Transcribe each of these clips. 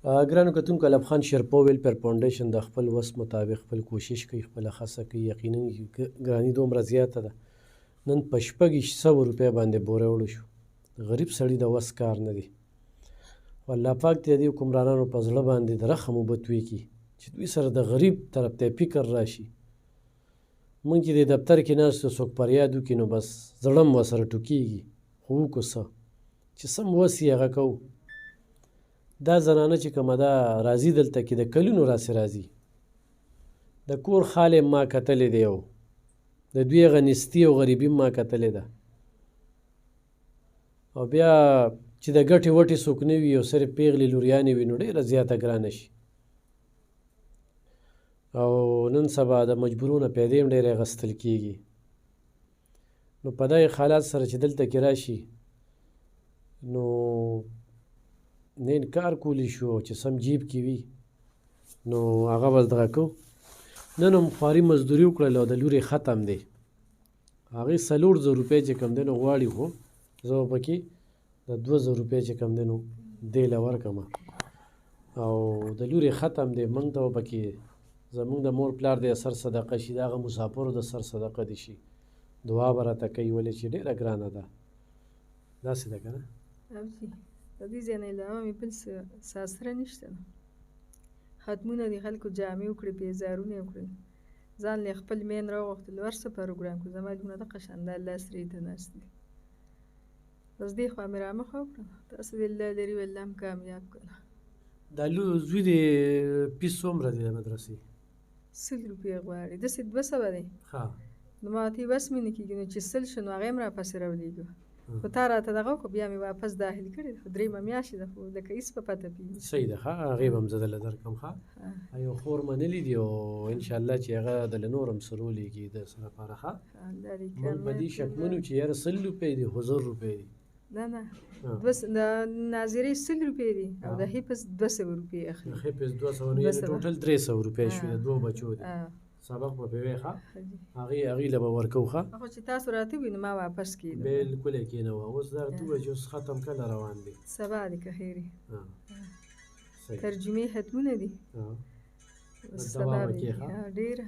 ګرانو کتونکو الب خان شیرپا ویلفیر فاونډیشن د خپل وس مطابق خپل کوشش کوي، خپله هڅه کوي. یقینا ګراني دومره زیاته ده، نن په 600 روپۍ باندې بوره وړو شو. غریب سړي د وس کار نه دی. خو الله پاک دې دې حکمرانانو په زړه باندې د رحم اوبه توی کړي چې دوی سره د غریب طرف ته فکر راشي. موږ چې د دفتر کې ناست یو څوک فریاد وکړي نو بس زړه م ورسره ټوکېږي، خو وکړو څه چې سم وس یې هغه کوو. دا زنانه چې کومه ده راځي دلته کې د کلونو راسې راځي، د کور خال یې ما کتلی دی او د دوی هغه نیستي او غریبي ما کتلی ده. او بیا چې د ګټې وټې څوک نه وي او صرف پیغلې لوریانې وي نو ډېره زیاته ګرانه شي. او نن سبا د مجبورونه پیدې هم ډېرې اخیستل کېږي. نو په دغې حالات سره چې دلته کې راشي نو نه انکار کولی شو چې سم جیب کې وي نو هغه بس دغه کو. نن هم خواري مزدوري وکړله او د لورې ختم دی. هغې 400 روپۍ چې کوم دی نو غواړي، خو زه به پکې د 2000 روپۍ چې کوم دی نو دې له ورکړمه. او د لورې ختم دی، موږ ته به پکې زموږ د مور پلار د سر صدقه شي، د هغه مسافرو د سر صدقه دې شي. دعا به راته کوي ولې چې ډېره ګرانه ده. داسې ده که نه؟ د دې ځای نه علاوه مې بل څه ساسره نشته نو. ختمونه دي، خلکو جامې وکړې، پیزارونه یې وکړل، ځان له خپل مین راوغوښتل، ور څه پروګرام کړو. زما لمونه دغه شان د الله سرې ته ناست دي. بس دې خوا مې رامخه وکړه. تاسو دې الله لري والله هم کامیاب کړه. دا زوی د پیس څومره دی د مدرسې؟ 100 روپۍ غواړي، داسې 200 دی. نو ما ورته وس مې نه کېږي نو چې 100 شو نو هغه هم راپسې راولېږه. خو تا راته دغه وکړه، بیا مې واپس داخل کړې ده. خو 3 میاشتې ده، خو لکه هېڅ په پته پوهېږي. صحیح ده. ښه هغې به هم زه دله درکړم. ښه یو خور منلي دي او انشاءالله چې هغه دله نور هم څه رولېږي د څه لپاره. ښه موږ په دې شکمنو چې یاره 100 روپۍ دي خو 1000 روپۍ دي. نه نه، د ناظرې 100 روپۍ دي او د حفظ 200 روپۍ اخلي. د حفظ 200 نو یعنې ټوټل 300 روپۍ شوې د دوو بچو دي. سبق به پرې وی. ښه هغې له به ورکوو. ښه خو چې تاسو راته ووایي نو ما واپس کېږم. بلکل یې کېنوه. اوس دا 2 بجې اوس ختم کله روان دي؟ سبا دي که خیر وي. ترجمې ختمونه دي. دوا به کې. ښه ډېره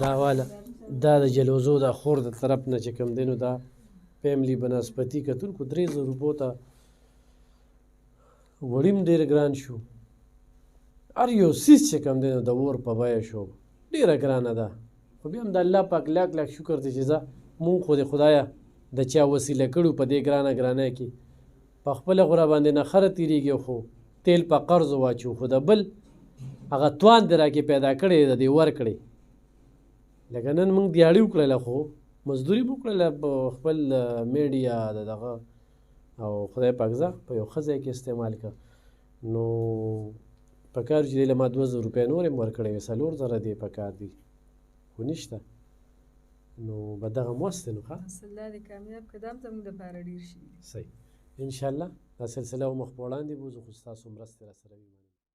دا واله دا د جلوزو د خور د طرف نه چې کوم دی نو دا فیملی بنسبتي کتونکو 300 روپو ته وړي هم ډېر ګران شو. هر یو څیز چې کوم دی نو د اور په بیه شو، ډېره ګرانه ده. خو بیا هم د الله پاک لاک لاک شکر دی چې زه مونږ خو د خدایه د چا وسیله کړو په دې ګرانۍ کې. په خپله خو را باندې نخره تېرېږي، خو تیل په قرض واچو، خو د بل هغه توان دې راکې پیدا کړی د دې ورکړې. لکه نن مونږ دیاړي وکړله، خو مزدوري مو وکړله په خپل میډیا د دغه، او خدای پاک زه په یو ښه ځای کې استعمال کړه. نو په کار چې دی له ما 2000 روپۍ نور هم ورکړی وې، 4000 دې په کار دي، خو نشته. نو به دغه مست دی. نو ښه الله دې کامیاب کړه. دا هم زموږ دپاره ډېر شي. صحیح انشاءالله دا سلسله مخ په وړاندې بوځو، خو ستاسو مرستې را سره وي.